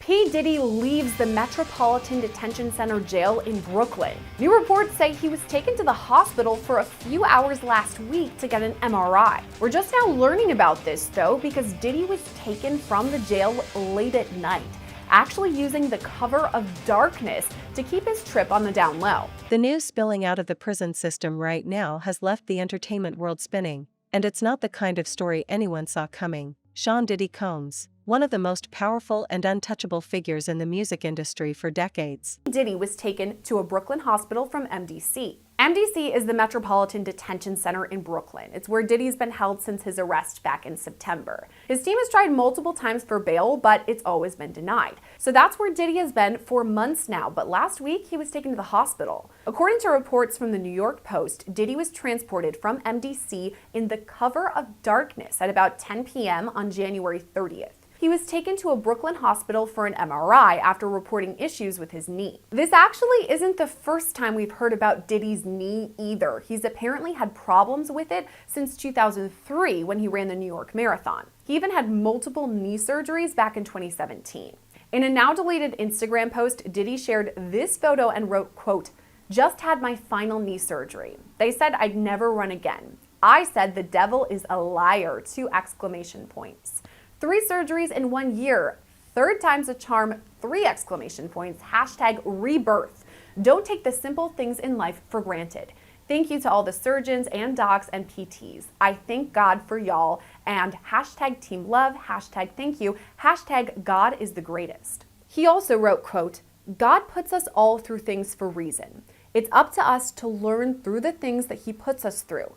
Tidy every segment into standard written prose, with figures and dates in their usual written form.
P. Diddy leaves the Metropolitan Detention Center jail in Brooklyn. New reports say he was taken to the hospital for a few hours last week to get an MRI. We're just now learning about this, though, because Diddy was taken from the jail late at night, actually using the cover of darkness to keep his trip on the down low. The news spilling out of the prison system right now has left the entertainment world spinning, and it's not the kind of story anyone saw coming. Sean Diddy Combs, one of the most powerful and untouchable figures in the music industry for decades. Diddy was taken to a Brooklyn hospital from MDC. MDC is the Metropolitan Detention Center in Brooklyn. It's where Diddy's been held since his arrest back in September. His team has tried multiple times for bail, but it's always been denied. So that's where Diddy has been for months now, but last week he was taken to the hospital. According to reports from the New York Post, Diddy was transported from MDC in the cover of darkness at about 10 p.m. on January 30th. He was taken to a Brooklyn hospital for an MRI after reporting issues with his knee. This actually isn't the first time we've heard about Diddy's knee either. He's apparently had problems with it since 2003 when he ran the New York Marathon. He even had multiple knee surgeries back in 2017. In a now deleted Instagram post, Diddy shared this photo and wrote, quote, "Just had my final knee surgery. They said I'd never run again. I said the devil is a liar, 2 exclamation points. 3 surgeries in 1 year. 3rd time's a charm, 3 exclamation points. Hashtag rebirth. Don't take the simple things in life for granted. Thank you to all the surgeons and docs and PTs. I thank God for y'all. And hashtag team love, hashtag thank you, hashtag God is the greatest." He also wrote, quote, "God puts us all through things for a reason. It's up to us to learn through the things that he puts us through.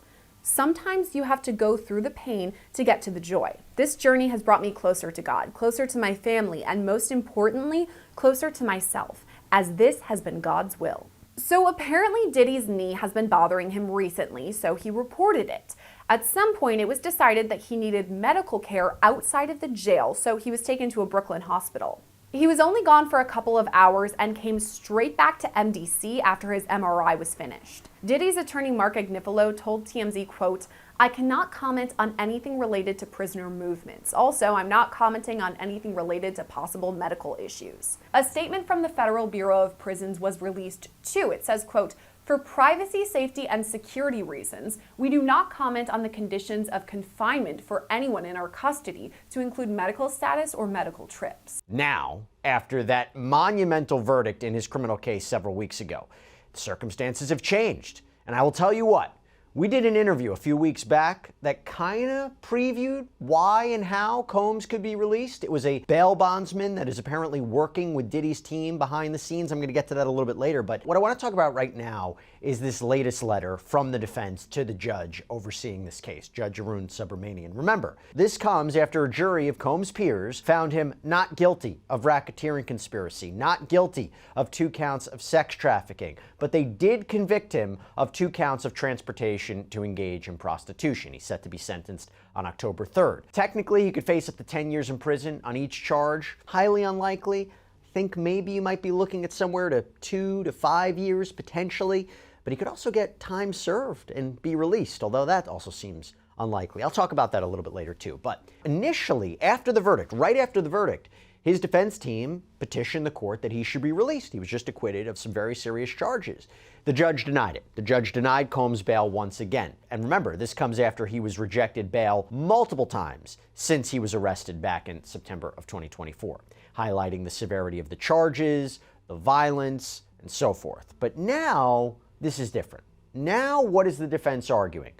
Sometimes you have to go through the pain to get to the joy. This journey has brought me closer to God, closer to my family, and most importantly, closer to myself, as this has been God's will." So apparently Diddy's knee has been bothering him recently, so he reported it. At some point, it was decided that he needed medical care outside of the jail, so he was taken to a Brooklyn hospital. He was only gone for a couple of hours and came straight back to MDC after his MRI was finished. Diddy's attorney Mark Agnifilo told TMZ, quote, "I cannot comment on anything related to prisoner movements. Also, I'm not commenting on anything related to possible medical issues." A statement from the Federal Bureau of Prisons was released too. It says, quote, "For privacy, safety, and security reasons, we do not comment on the conditions of confinement for anyone in our custody, to include medical status or medical trips." Now, after that monumental verdict in his criminal case several weeks ago, the circumstances have changed. And I will tell you what, we did an interview a few weeks back that kind of previewed why and how Combs could be released. It was a bail bondsman that is apparently working with Diddy's team behind the scenes. I'm going to get to that a little bit later, but what I want to talk about right now is this latest letter from the defense to the judge overseeing this case, Judge Arun Subramanian. Remember, this comes after a jury of Combs' peers found him not guilty of racketeering conspiracy, not guilty of 2 counts of sex trafficking, but they did convict him of 2 counts of transportation to engage in prostitution. He's set to be sentenced on October 3rd. Technically, he could face up to 10 years in prison on each charge. Highly unlikely. I think maybe you might be looking at somewhere to 2 to 5 years potentially, but he could also get time served and be released, although that also seems unlikely. I'll talk about that a little bit later too. But initially, after the verdict, right after the verdict, his defense team petitioned the court that he should be released. He was just acquitted of some very serious charges. The judge denied it. The judge denied Combs bail once again. And remember, this comes after he was rejected bail multiple times since he was arrested back in September of 2024, highlighting the severity of the charges, the violence, and so forth. But now, this is different. Now, what is the defense arguing?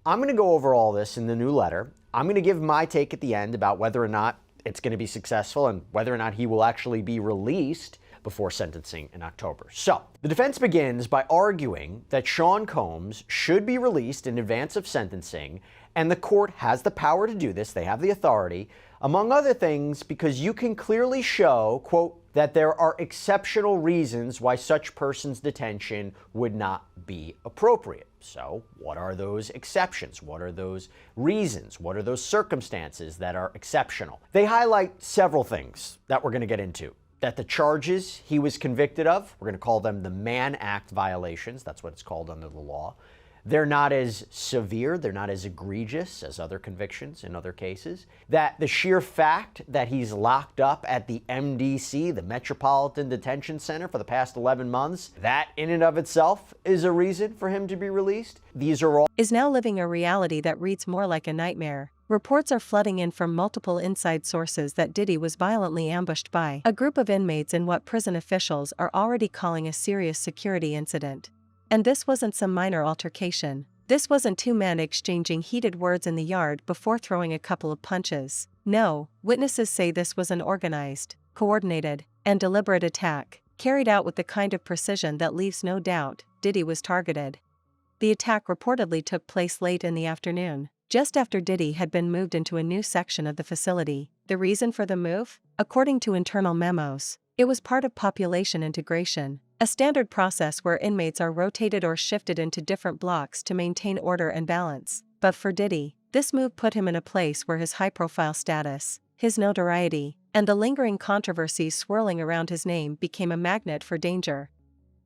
I'm going to go over all this in the new letter. I'm going to give my take at the end about whether or not it's going to be successful and whether or not he will actually be released before sentencing in October. So, the defense begins by arguing that Sean Combs should be released in advance of sentencing, and the court has the power to do this. They have the authority, among other things, because you can clearly show, quote, that there are exceptional reasons why such person's detention would not be appropriate. So, what are those exceptions? What are those reasons? What are those circumstances that are exceptional? They highlight several things that we're going to get into. That the charges he was convicted of, we're going to call them the Mann Act violations, that's what it's called under the law. they're not as severe, they're not as egregious as other convictions in other cases, that the sheer fact that he's locked up at the MDC, the Metropolitan Detention Center, for the past 11 months, that in and of itself is a reason for him to be released. These are all is now living a reality that reads more like a nightmare. Reports are flooding in from multiple inside sources that Diddy was violently ambushed by a group of inmates in what prison officials are already calling a serious security incident. And this wasn't some minor altercation. This wasn't two men exchanging heated words in the yard before throwing a couple of punches. No, witnesses say this was an organized, coordinated, and deliberate attack, carried out with the kind of precision that leaves no doubt Diddy was targeted. The attack reportedly took place late in the afternoon, just after Diddy had been moved into a new section of the facility. The reason for the move? According to internal memos, it was part of population integration, a standard process where inmates are rotated or shifted into different blocks to maintain order and balance. But for Diddy, this move put him in a place where his high-profile status, his notoriety, and the lingering controversies swirling around his name became a magnet for danger.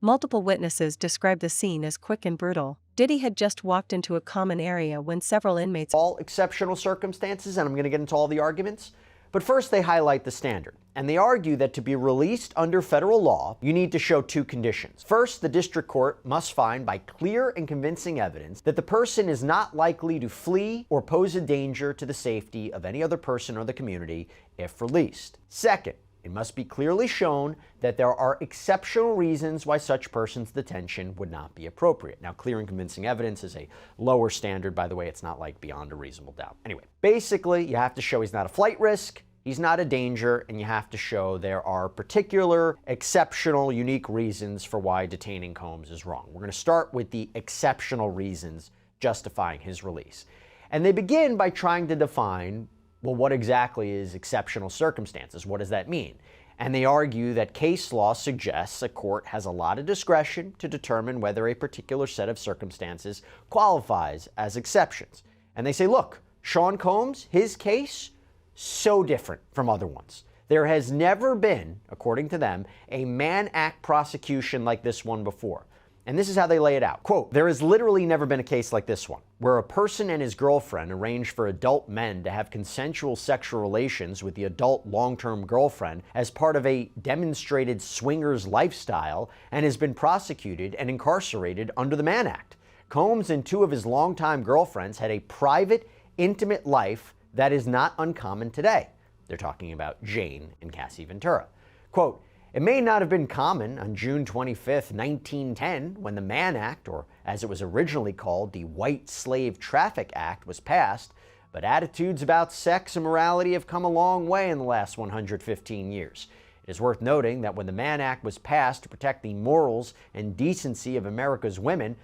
Multiple witnesses described the scene as quick and brutal. Diddy had just walked into a common area when several inmates... all exceptional circumstances, and I'm going to get into all the arguments. But first, they highlight the standard, and they argue that to be released under federal law, you need to show two conditions. First, the district court must find by clear and convincing evidence that the person is not likely to flee or pose a danger to the safety of any other person or the community if released. Second, it must be clearly shown that there are exceptional reasons why such person's detention would not be appropriate. Now, clear and convincing evidence is a lower standard, by the way. It's not like beyond a reasonable doubt. Anyway, basically, you have to show he's not a flight risk, he's not a danger, and you have to show there are particular, exceptional, unique reasons for why detaining Combs is wrong. We're going to start with the exceptional reasons justifying his release. And they begin by trying to define, well, what exactly is exceptional circumstances? What does that mean? And they argue that case law suggests a court has a lot of discretion to determine whether a particular set of circumstances qualifies as exceptions. And they say, look, Sean Combs, his case, so different from other ones. There has never been, according to them, a Mann Act prosecution like this one before. And this is how they lay it out. Quote, there has literally never been a case like this one, where a person and his girlfriend arrange for adult men to have consensual sexual relations with the adult long-term girlfriend as part of a demonstrated swingers lifestyle and has been prosecuted and incarcerated under the Mann Act. Combs and two of his longtime girlfriends had a private, intimate life that is not uncommon today. They're talking about Jane and Cassie Ventura. Quote, it may not have been common on June 25th, 1910, when the Mann Act, or as it was originally called, the White Slave Traffic Act, was passed, but attitudes about sex and morality have come a long way in the last 115 years. It is worth noting that when the Mann Act was passed to protect the morals and decency of America's women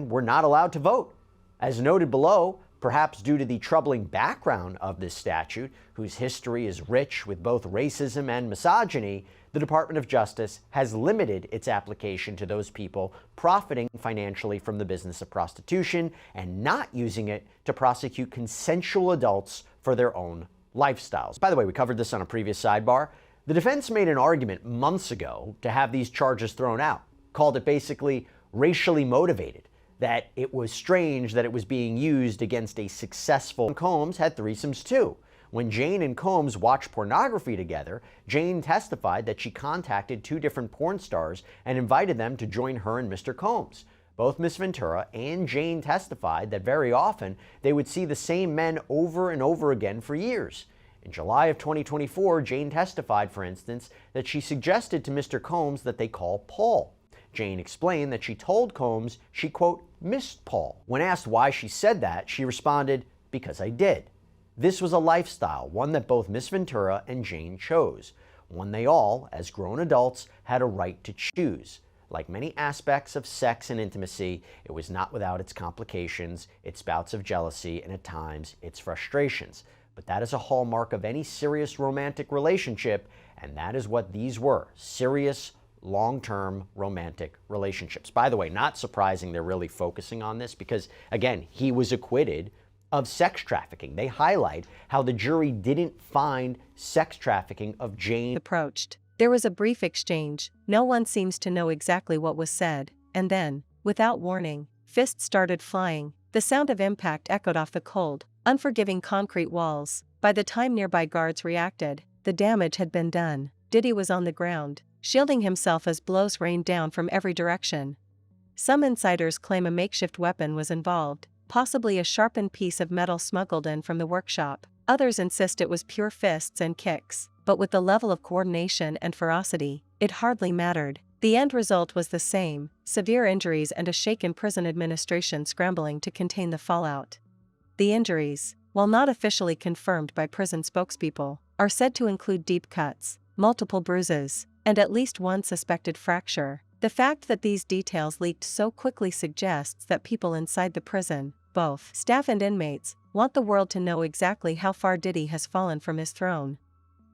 were not allowed to vote. As noted below, perhaps due to the troubling background of this statute, whose history is rich with both racism and misogyny, the Department of Justice has limited its application to those people profiting financially from the business of prostitution and not using it to prosecute consensual adults for their own lifestyles. By the way, we covered this on a previous sidebar. The defense made an argument months ago to have these charges thrown out, called it basically racially motivated, that it was strange that it was being used against a successful... Combs had threesomes too. When Jane and Combs watched pornography together, Jane testified that she contacted two different porn stars and invited them to join her and Mr. Combs. Both Miss Ventura and Jane testified that very often they would see the same men over and over again for years. In July of 2024, Jane testified, for instance, that she suggested to Mr. Combs that they call Paul. Jane explained that she told Combs she, quote, missed Paul. When asked why she said that, she responded, because I did. This was a lifestyle, one that both Miss Ventura and Jane chose, one they all, as grown adults, had a right to choose. Like many aspects of sex and intimacy, it was not without its complications, its bouts of jealousy, and at times, its frustrations. But that is a hallmark of any serious romantic relationship, and that is what these were, serious, long-term romantic relationships. By the way, not surprising they're really focusing on this because, again, he was acquitted of sex trafficking. They highlight how the jury didn't find sex trafficking of Jane. Approached. There was a brief exchange. No one seems to know exactly what was said, and then, without warning, Fists started flying. The sound of impact echoed off the cold, unforgiving concrete walls. By the time nearby guards reacted, the damage had been done. Diddy was on the ground, shielding himself as blows rained down from every direction. Some insiders claim a makeshift weapon was involved, possibly a sharpened piece of metal smuggled in from the workshop. Others insist it was pure fists and kicks, but with the level of coordination and ferocity, it hardly mattered. The end result was the same: severe injuries and a shaken prison administration scrambling to contain the fallout. The injuries, while not officially confirmed by prison spokespeople, are said to include deep cuts, multiple bruises, and at least one suspected fracture. The fact that these details leaked so quickly suggests that people inside the prison, both staff and inmates, want the world to know exactly how far Diddy has fallen from his throne.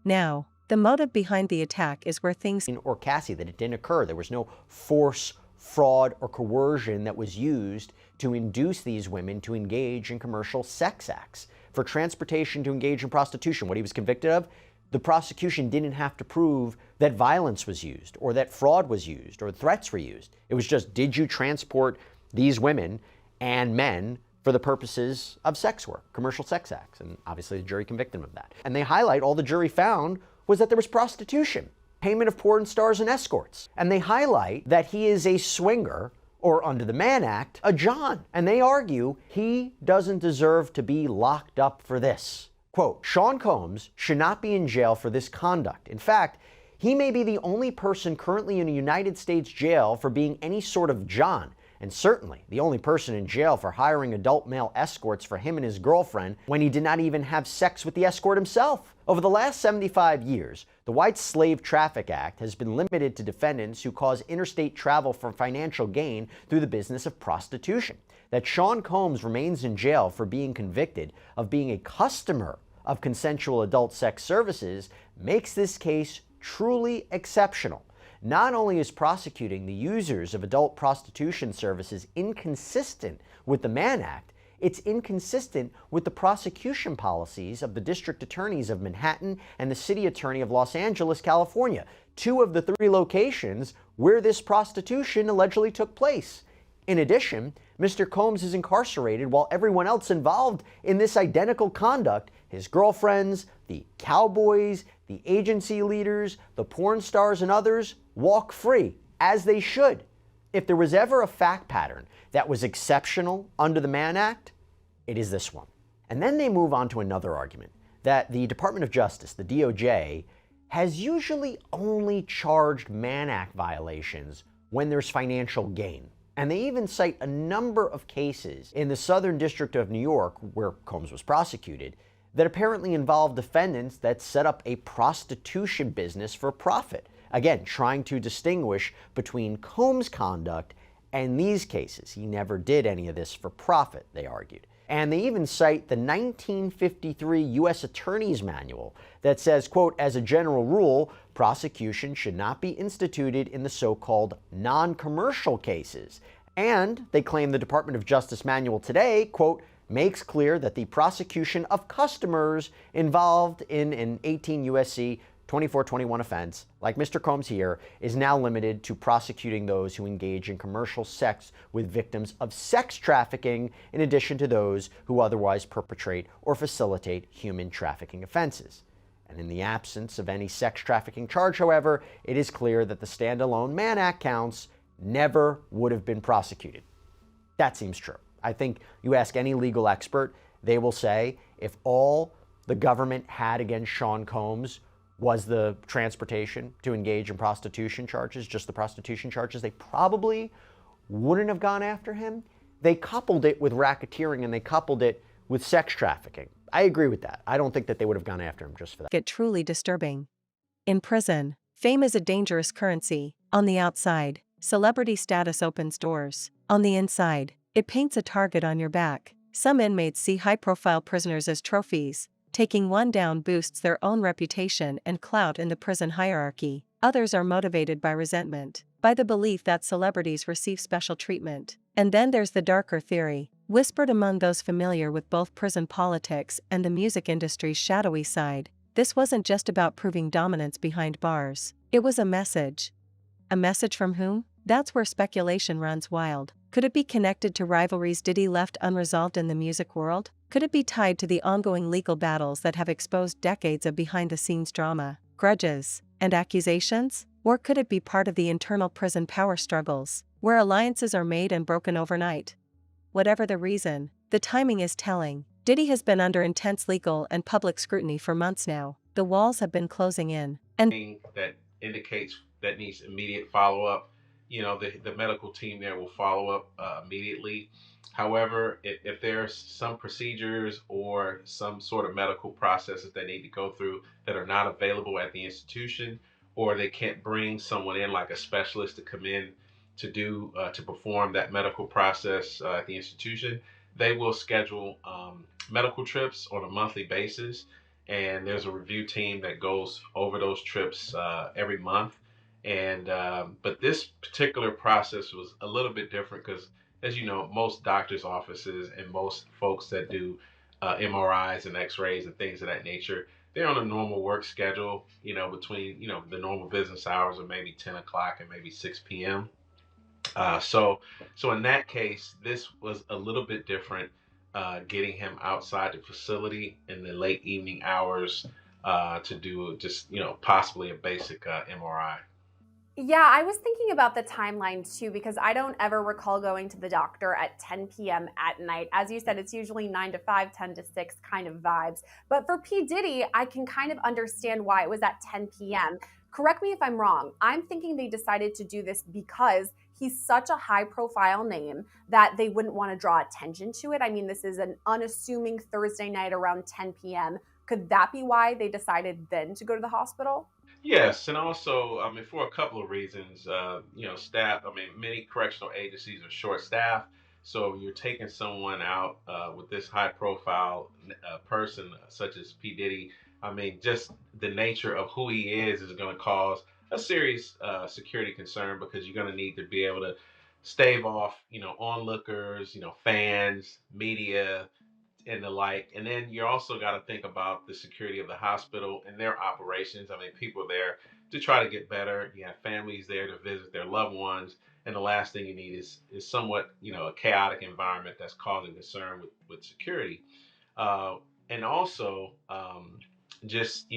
Now, the motive behind the attack is where things or Cassie, that it didn't occur. There was no force, fraud, or coercion that was used to induce these women to engage in commercial sex acts. For transportation to engage in prostitution, what he was convicted of, the prosecution didn't have to prove that violence was used or that fraud was used or threats were used. It was just, did you transport these women and men for the purposes of sex work, commercial sex acts? And obviously the jury convicted him of that. And they highlight all the jury found was that there was prostitution, payment of porn stars and escorts. And they highlight that he is a swinger, or under the Mann Act, a John. And they argue he doesn't deserve to be locked up for this. Quote, Sean Combs should not be in jail for this conduct. In fact, he may be the only person currently in a United States jail for being any sort of John, and certainly the only person in jail for hiring adult male escorts for him and his girlfriend when he did not even have sex with the escort himself. Over the last 75 years, the White Slave Traffic Act has been limited to defendants who cause interstate travel for financial gain through the business of prostitution. That Sean Combs remains in jail for being convicted of being a customer of consensual adult sex services makes this case truly exceptional. Not only is prosecuting the users of adult prostitution services inconsistent with the Mann Act, it's inconsistent with the prosecution policies of the district attorneys of Manhattan and the city attorney of Los Angeles, California, two of the three locations where this prostitution allegedly took place. In addition, Mr. Combs is incarcerated while everyone else involved in this identical conduct, his girlfriends, the cowboys, the agency leaders, the porn stars, and others, walk free, as they should. If there was ever a fact pattern that was exceptional under the Mann Act, it is this one. And then they move on to another argument, that the Department of Justice, the DOJ, has usually only charged Mann Act violations when there's financial gain. And they even cite a number of cases in the Southern District of New York, where Combs was prosecuted, that apparently involved defendants that set up a prostitution business for profit. Again, trying to distinguish between Combs' conduct and these cases. He never did any of this for profit, they argued. And they even cite the 1953 U.S. Attorney's Manual that says, quote, as a general rule, prosecution should not be instituted in the so-called non-commercial cases. And they claim the Department of Justice manual today, quote, makes clear that the prosecution of customers involved in an 18 U.S.C. 2421 offense, like Mr. Combs here, is now limited to prosecuting those who engage in commercial sex with victims of sex trafficking, in addition to those who otherwise perpetrate or facilitate human trafficking offenses. And in the absence of any sex trafficking charge, however, it is clear that the standalone Mann Act counts never would have been prosecuted. That seems true. I think you ask any legal expert, they will say if all the government had against Sean Combs was the transportation to engage in prostitution charges, just the prostitution charges, they probably wouldn't have gone after him. They coupled it with racketeering and they coupled it with sex trafficking. I agree with that. I don't think that they would have gone after him just for that. Get truly disturbing. In prison, fame is a dangerous currency. On the outside, celebrity status opens doors. On the inside, it paints a target on your back. Some inmates see high-profile prisoners as trophies. Taking one down boosts their own reputation and clout in the prison hierarchy. Others are motivated by resentment, by the belief that celebrities receive special treatment. And then there's the darker theory, whispered among those familiar with both prison politics and the music industry's shadowy side. This wasn't just about proving dominance behind bars. It was a message. A message from whom? That's where speculation runs wild. Could it be connected to rivalries Diddy left unresolved in the music world? Could it be tied to the ongoing legal battles that have exposed decades of behind-the-scenes drama, grudges, and accusations? Or could it be part of the internal prison power struggles, where alliances are made and broken overnight? Whatever the reason, the timing is telling. Diddy has been under intense legal and public scrutiny for months now. The walls have been closing in, and that indicates that needs immediate follow-up, the medical team there will follow up immediately. However, if there's some procedures or some sort of medical processes they need to go through that are not available at the institution, or they can't bring someone in like a specialist to come in to perform that medical process at the institution, they will schedule medical trips on a monthly basis, and there's a review team that goes over those trips every month. And but this particular process was a little bit different because, as you know, most doctors' offices and most folks that do MRIs and X-rays and things of that nature, they're on a normal work schedule, between the normal business hours of maybe 10 o'clock and maybe 6 p.m. So in that case, this was a little bit different, getting him outside the facility in the late evening hours to do just, possibly a basic MRI. Yeah, I was thinking about the timeline too, because I don't ever recall going to the doctor at 10 p.m. at night. As you said, it's usually 9 to 5, 10 to 6 kind of vibes. But for P. Diddy, I can kind of understand why it was at 10 p.m. Correct me if I'm wrong. I'm thinking they decided to do this because he's such a high profile name that they wouldn't want to draw attention to it. I mean, this is an unassuming Thursday night around 10 p.m. Could that be why they decided then to go to the hospital? Yes, and also, I mean, for a couple of reasons, staff. I mean, many correctional agencies are short-staffed, so you're taking someone out with this high-profile person such as P. Diddy. I mean, just the nature of who he is going to cause a serious security concern because you're going to need to be able to stave off, onlookers, fans, media, and the like. And then you also got to think about the security of the hospital and their operations. I mean, people are there to try to get better. You have families there to visit their loved ones. And the last thing you need is somewhat, a chaotic environment that's causing concern with security. And also, just,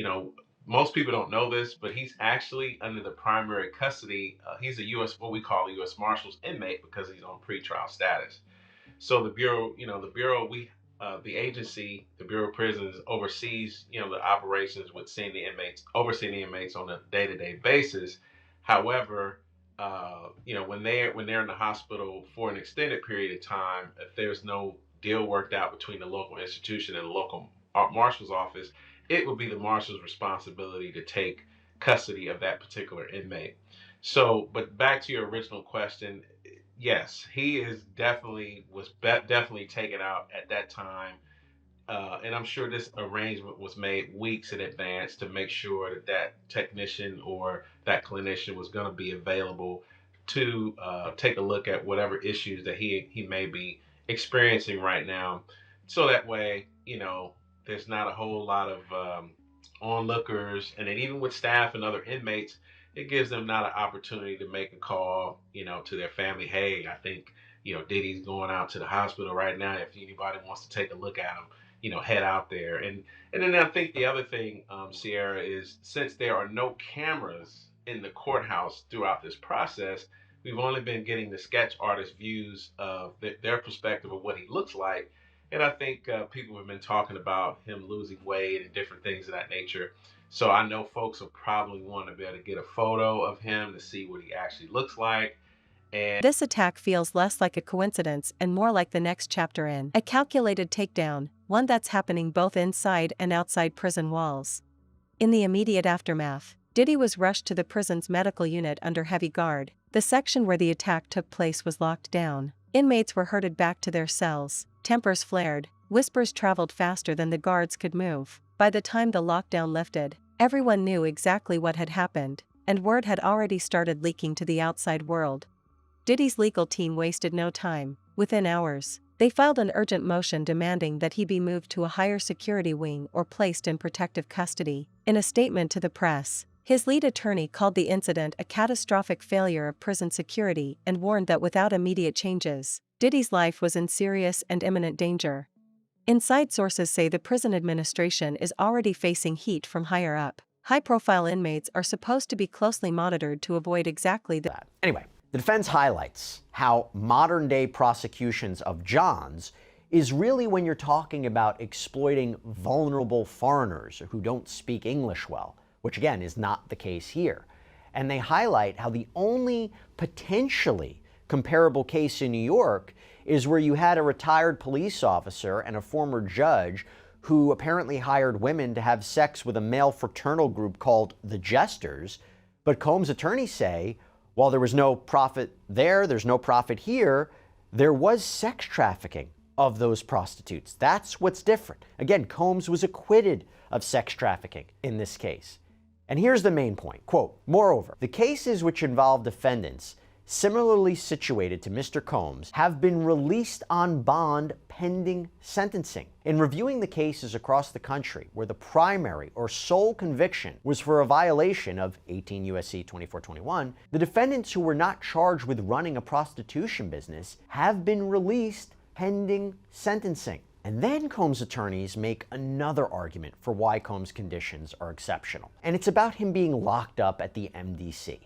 most people don't know this, but he's actually under the primary custody. He's a U.S., what we call a U.S. Marshals inmate because he's on pretrial status. So the Bureau, the agency, the Bureau of Prisons oversees, the operations with overseeing the inmates on a day-to-day basis. However, when they're in the hospital for an extended period of time, if there's no deal worked out between the local institution and the local marshal's office, it will be the marshal's responsibility to take custody of that particular inmate. So, but back to your original question, yes, he is definitely taken out at that time, and I'm sure this arrangement was made weeks in advance to make sure that that technician or that clinician was going to be available to take a look at whatever issues that he may be experiencing right now, so that way, there's not a whole lot of onlookers, and then even with staff and other inmates, it gives them not an opportunity to make a call, to their family. Hey, I think, Diddy's going out to the hospital right now. If anybody wants to take a look at him, head out there. And then I think the other thing, Sierra, is since there are no cameras in the courthouse throughout this process, we've only been getting the sketch artist views of their perspective of what he looks like. And I think people have been talking about him losing weight and different things of that nature. So I know folks will probably want to be able to get a photo of him to see what he actually looks like. And this attack feels less like a coincidence and more like the next chapter in a calculated takedown, one that's happening both inside and outside prison walls. In the immediate aftermath, Diddy was rushed to the prison's medical unit under heavy guard. The section where the attack took place was locked down. Inmates were herded back to their cells, tempers flared, whispers traveled faster than the guards could move. By the time the lockdown lifted, everyone knew exactly what had happened, and word had already started leaking to the outside world. Diddy's legal team wasted no time. Within hours, they filed an urgent motion demanding that he be moved to a higher security wing or placed in protective custody. In a statement to the press, His lead attorney called the incident a catastrophic failure of prison security and warned that without immediate changes, Diddy's life was in serious and imminent danger. Inside sources say the prison administration is already facing heat from higher up. High-profile inmates are supposed to be closely monitored to avoid exactly that. Anyway, the defense highlights how modern-day prosecutions of Johns is really when you're talking about exploiting vulnerable foreigners who don't speak English well, which again is not the case here. And they highlight how the only potentially comparable case in New York is where you had a retired police officer and a former judge who apparently hired women to have sex with a male fraternal group called the Jesters. But Combs' attorneys say, while there was no profit there, there's no profit here, there was sex trafficking of those prostitutes. That's what's different. Again, Combs was acquitted of sex trafficking in this case. And here's the main point, quote, moreover, the cases which involve defendants similarly situated to Mr. Combs have been released on bond pending sentencing. In reviewing the cases across the country where the primary or sole conviction was for a violation of 18 U.S.C. 2421, the defendants who were not charged with running a prostitution business have been released pending sentencing. And then Combs' attorneys make another argument for why Combs' conditions are exceptional. And it's about him being locked up at the MDC.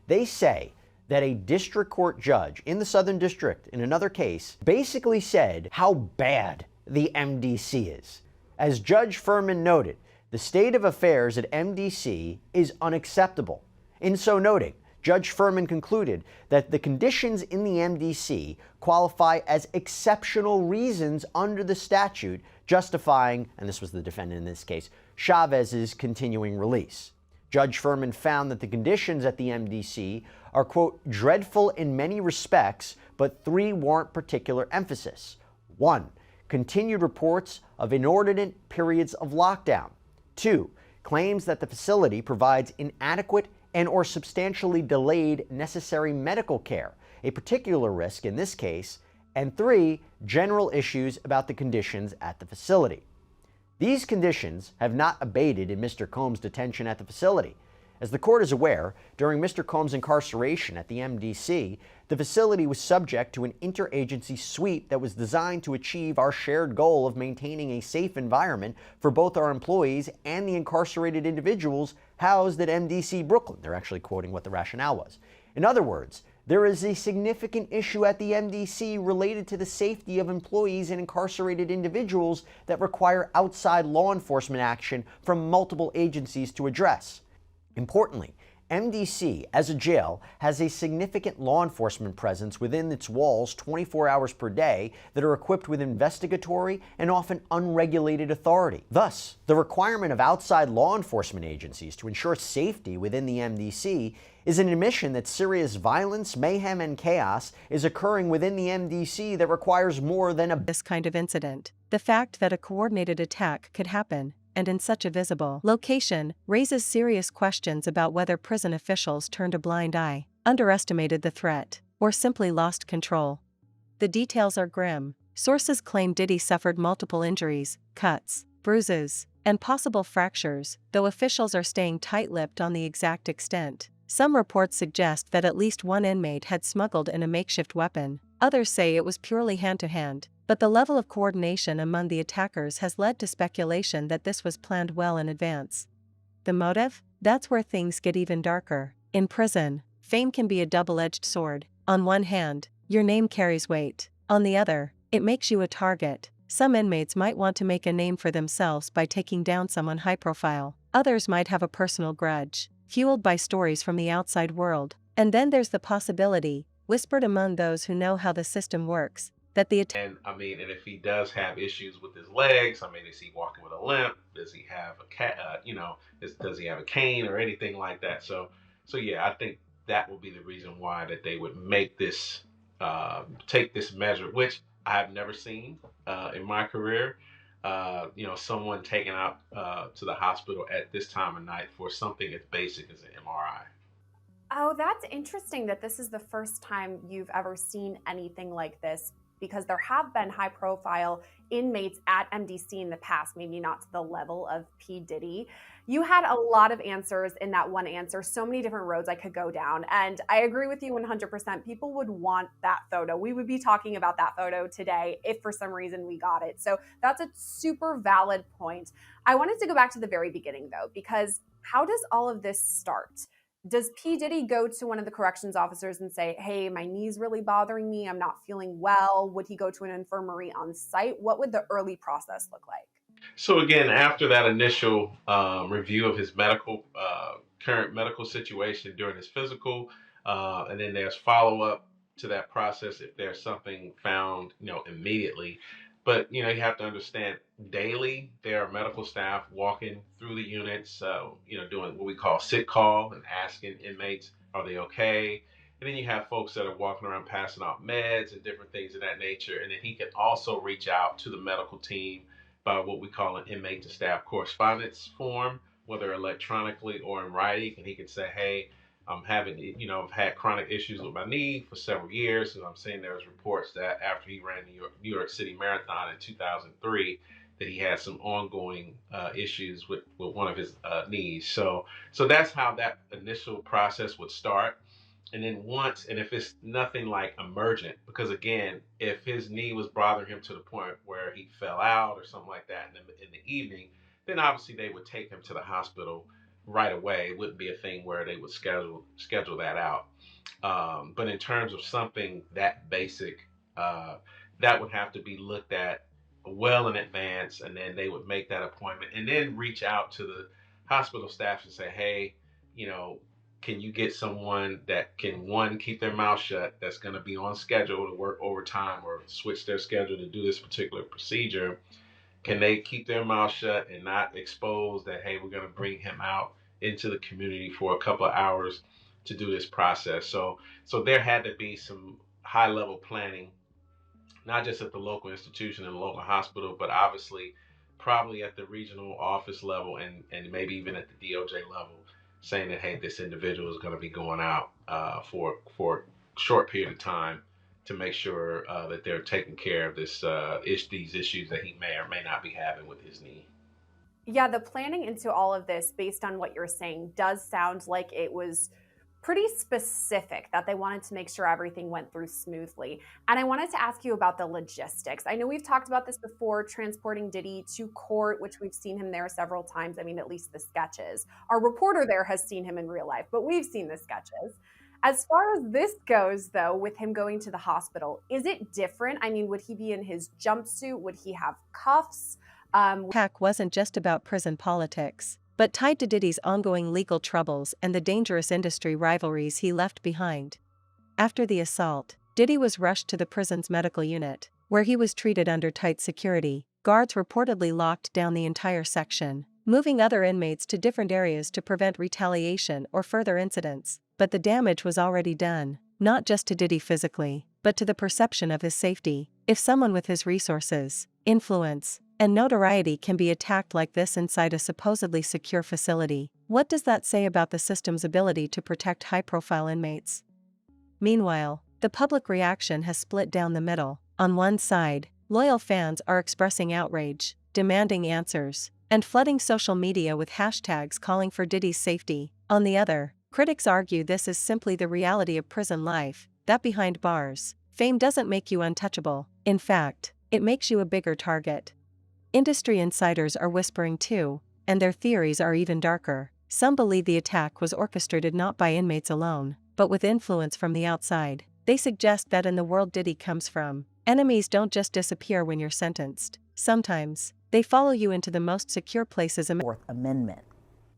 They say that a district court judge in the Southern District in another case basically said how bad the MDC is. As Judge Furman noted, the state of affairs at MDC is unacceptable. In so noting, Judge Furman concluded that the conditions in the MDC qualify as exceptional reasons under the statute justifying, and this was the defendant in this case, Chavez's continuing release. Judge Furman found that the conditions at the MDC are, quote, dreadful in many respects, but three warrant particular emphasis. 1. Continued reports of inordinate periods of lockdown. 2. Claims that the facility provides inadequate and or substantially delayed necessary medical care, a particular risk in this case. And 3. General issues about the conditions at the facility. These conditions have not abated in Mr. Combs' detention at the facility. As the court is aware, during Mr. Combs' incarceration at the MDC, the facility was subject to an interagency sweep that was designed to achieve our shared goal of maintaining a safe environment for both our employees and the incarcerated individuals housed at MDC Brooklyn. They're actually quoting what the rationale was. In other words, there is a significant issue at the MDC related to the safety of employees and incarcerated individuals that require outside law enforcement action from multiple agencies to address. Importantly, MDC, as a jail, has a significant law enforcement presence within its walls 24 hours per day that are equipped with investigatory and often unregulated authority. Thus, the requirement of outside law enforcement agencies to ensure safety within the MDC is an admission that serious violence, mayhem, and chaos is occurring within the MDC that requires more than this kind of incident. The fact that a coordinated attack could happen, and in such a visible location, raises serious questions about whether prison officials turned a blind eye, underestimated the threat, or simply lost control. The details are grim. Sources claim Diddy suffered multiple injuries, cuts, bruises, and possible fractures, though officials are staying tight-lipped on the exact extent. Some reports suggest that at least one inmate had smuggled in a makeshift weapon. Others say it was purely hand-to-hand. But the level of coordination among the attackers has led to speculation that this was planned well in advance. The motive? That's where things get even darker. In prison, fame can be a double-edged sword. On one hand, your name carries weight. On the other, it makes you a target. Some inmates might want to make a name for themselves by taking down someone high-profile. Others might have a personal grudge, fueled by stories from the outside world. And then there's the possibility, whispered among those who know how the system works, that the and if he does have issues with his legs, is he walking with a limp? Does he have does he have a cane or anything like that? So yeah, I think that will be the reason why that they would make this, take this measure, which I have never seen in my career. Someone taken out to the hospital at this time of night for something as basic as an MRI. Oh, that's interesting that this is the first time you've ever seen anything like this, because there have been high-profile inmates at MDC in the past, maybe not to the level of P. Diddy. You had a lot of answers in that one answer, so many different roads I could go down. And I agree with you 100%. People would want that photo. We would be talking about that photo today if for some reason we got it. So that's a super valid point. I wanted to go back to the very beginning though, because how does all of this start? Does P. Diddy go to one of the corrections officers and say, hey, my knee's really bothering me, I'm not feeling well? Would he go to an infirmary on site? What would the early process look like? So again, after that initial review of his current medical situation during his physical, and then there's follow up to that process if there's something found, immediately. But you have to understand, daily there are medical staff walking through the units, doing what we call sit call and asking inmates, are they okay? And then you have folks that are walking around passing out meds and different things of that nature. And then he can also reach out to the medical team by what we call an inmate to staff correspondence form, whether electronically or in writing. And he can say, hey, I've had chronic issues with my knee for several years. And I'm saying there's reports that after he ran the New York City Marathon in 2003, that he had some ongoing issues with one of his knees. So that's how that initial process would start. And then and if it's nothing like emergent, because again, if his knee was bothering him to the point where he fell out or something like that in the evening, then obviously they would take him to the hospital right away. It wouldn't be a thing where they would schedule that out. But in terms of something that basic, that would have to be looked at well in advance, and then they would make that appointment and then reach out to the hospital staff and say, hey, you know, can you get someone that can, one, keep their mouth shut, that's going to be on schedule to work overtime or switch their schedule to do this particular procedure? Can they keep their mouth shut and not expose that, hey, we're going to bring him out into the community for a couple of hours to do this process? So there had to be some high level planning, not just at the local institution and the local hospital, but obviously probably at the regional office level and maybe even at the DOJ level, saying that, hey, this individual is going to be going out for a short period of time to make sure that they're taking care of these issues that he may or may not be having with his knee. Yeah, the planning into all of this, based on what you're saying, does sound like it was pretty specific, that they wanted to make sure everything went through smoothly. And I wanted to ask you about the logistics. I know we've talked about this before, transporting Diddy to court, which we've seen him there several times. I mean, at least the sketches. Our reporter there has seen him in real life, but we've seen the sketches. As far as this goes, though, with him going to the hospital, is it different? I mean, would he be in his jumpsuit? Would he have cuffs? Hack wasn't just about prison politics, but tied to Diddy's ongoing legal troubles and the dangerous industry rivalries he left behind. After the assault, Diddy was rushed to the prison's medical unit, where he was treated under tight security. Guards reportedly locked down the entire section, moving other inmates to different areas to prevent retaliation or further incidents. But the damage was already done, not just to Diddy physically, but to the perception of his safety. If someone with his resources, influence, and notoriety can be attacked like this inside a supposedly secure facility, what does that say about the system's ability to protect high-profile inmates? Meanwhile, the public reaction has split down the middle. On one side, loyal fans are expressing outrage, demanding answers, and flooding social media with hashtags calling for Diddy's safety. On the other, critics argue this is simply the reality of prison life, that behind bars, fame doesn't make you untouchable. In fact, it makes you a bigger target. Industry insiders are whispering too, and their theories are even darker. Some believe the attack was orchestrated not by inmates alone, but with influence from the outside. They suggest that in the world Diddy comes from, enemies don't just disappear when you're sentenced. Sometimes, they follow you into the most secure places. Fourth Amendment.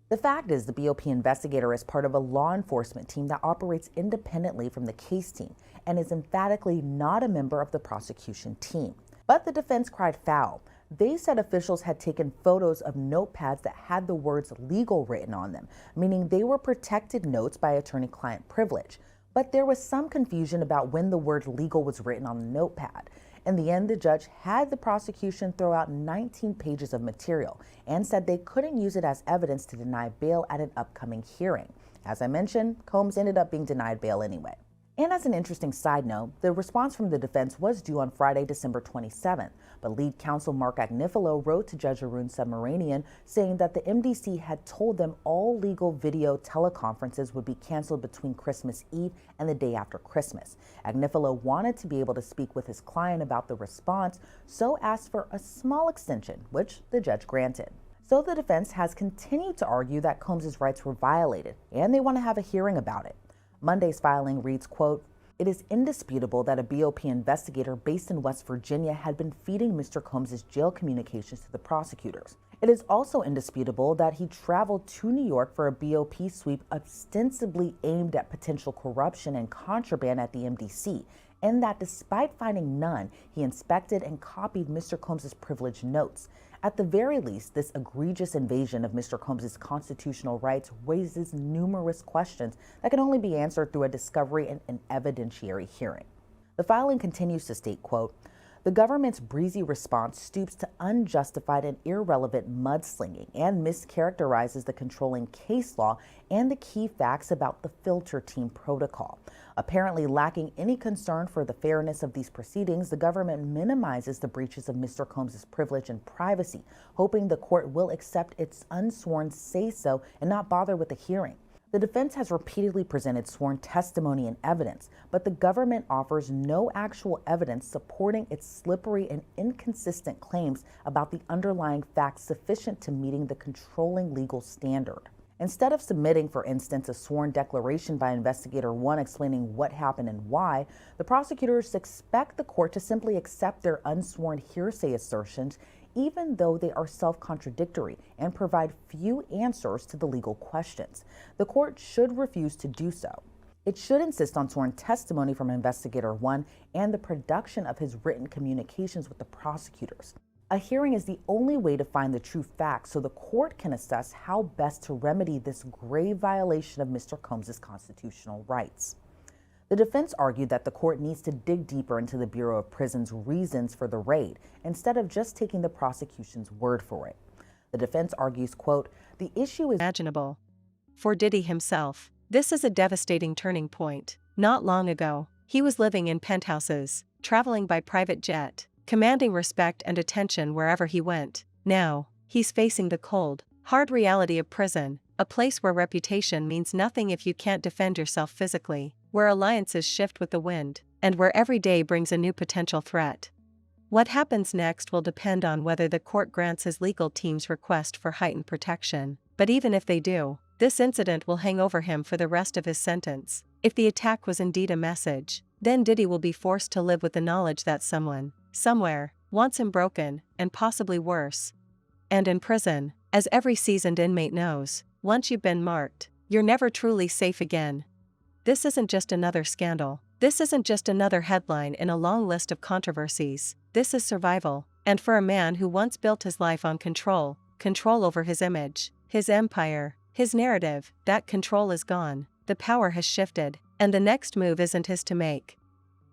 The fact is, the BOP investigator is part of a law enforcement team that operates independently from the case team and is emphatically not a member of the prosecution team. But the defense cried foul. They said officials had taken photos of notepads that had the words legal written on them, meaning they were protected notes by attorney-client privilege. But there was some confusion about when the word legal was written on the notepad. In the end, the judge had the prosecution throw out 19 pages of material and said they couldn't use it as evidence to deny bail at an upcoming hearing. As I mentioned, Combs ended up being denied bail anyway. And as an interesting side note, the response from the defense was due on Friday, December 27th, but lead counsel Mark Agnifilo wrote to Judge Arun Subramanian saying that the MDC had told them all legal video teleconferences would be canceled between Christmas Eve and the day after Christmas. Agnifilo wanted to be able to speak with his client about the response, so asked for a small extension, which the judge granted. So the defense has continued to argue that Combs' rights were violated, and they want to have a hearing about it. Monday's filing reads, quote, "It is indisputable that a BOP investigator based in West Virginia had been feeding Mr. Combs' jail communications to the prosecutors. It is also indisputable that he traveled to New York for a BOP sweep ostensibly aimed at potential corruption and contraband at the MDC, and that despite finding none, he inspected and copied Mr. Combs' privileged notes. At the very least, this egregious invasion of Mr. Combs' constitutional rights raises numerous questions that can only be answered through a discovery and an evidentiary hearing." The filing continues to state, quote, "The government's breezy response stoops to unjustified and irrelevant mudslinging and mischaracterizes the controlling case law and the key facts about the filter team protocol. Apparently lacking any concern for the fairness of these proceedings, the government minimizes the breaches of Mr. Combs' privilege and privacy, hoping the court will accept its unsworn say-so and not bother with a hearing. The defense has repeatedly presented sworn testimony and evidence, but the government offers no actual evidence supporting its slippery and inconsistent claims about the underlying facts sufficient to meeting the controlling legal standard. Instead of submitting, for instance, a sworn declaration by Investigator 1 explaining what happened and why, the prosecutors expect the court to simply accept their unsworn hearsay assertions, even though they are self-contradictory and provide few answers to the legal questions. The court should refuse to do so. It should insist on sworn testimony from Investigator 1 and the production of his written communications with the prosecutors. A hearing is the only way to find the true facts so the court can assess how best to remedy this grave violation of Mr. Combs' constitutional rights. The defense argued that the court needs to dig deeper into the Bureau of Prisons' reasons for the raid instead of just taking the prosecution's word for it. The defense argues, quote, "The issue is Imaginable. For Diddy himself, this is a devastating turning point. Not long ago, he was living in penthouses, traveling by private jet, commanding respect and attention wherever he went. Now, he's facing the cold, hard reality of prison, a place where reputation means nothing if you can't defend yourself physically, where alliances shift with the wind, and where every day brings a new potential threat. What happens next will depend on whether the court grants his legal team's request for heightened protection. But even if they do, this incident will hang over him for the rest of his sentence. If the attack was indeed a message, then Diddy will be forced to live with the knowledge that someone, somewhere, wants him broken, and possibly worse. And in prison, as every seasoned inmate knows, once you've been marked, you're never truly safe again. This isn't just another scandal. This isn't just another headline in a long list of controversies. This is survival. And for a man who once built his life on control over his image, his empire, his narrative, that control is gone. The power has shifted, and the next move isn't his to make.